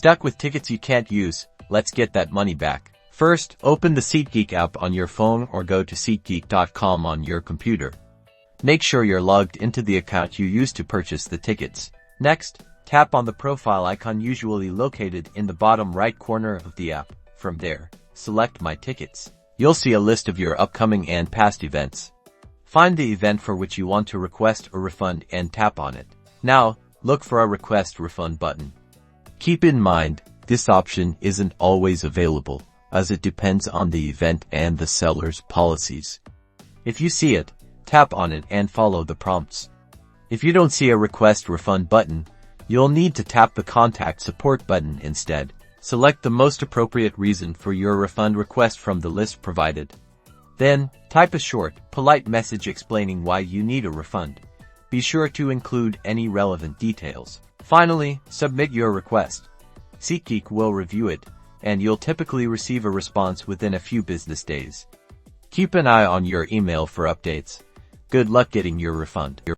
Stuck with tickets you can't use? Let's get that money back. First, open the Seatgeek app on your phone or go to Seatgeek.com on your computer. Make sure you're logged into the account you used to purchase the tickets. Next, tap on the profile icon usually located in the bottom right corner of the app. From there, select My Tickets. You'll see a list of your upcoming and past events. Find the event for which you want to request a refund and tap on it. Now, look for a Request Refund button. Keep in mind, this option isn't always available, as it depends on the event and the seller's policies. If you see it, tap on it and follow the prompts. If you don't see a Request Refund button, you'll need to tap the Contact Support button instead. Select the most appropriate reason for your refund request from the list provided. Then, type a short, polite message explaining why you need a refund. Be sure to include any relevant details. Finally, submit your request. Seatgeek will review it, and you'll typically receive a response within a few business days. Keep an eye on your email for updates. Good luck getting your refund.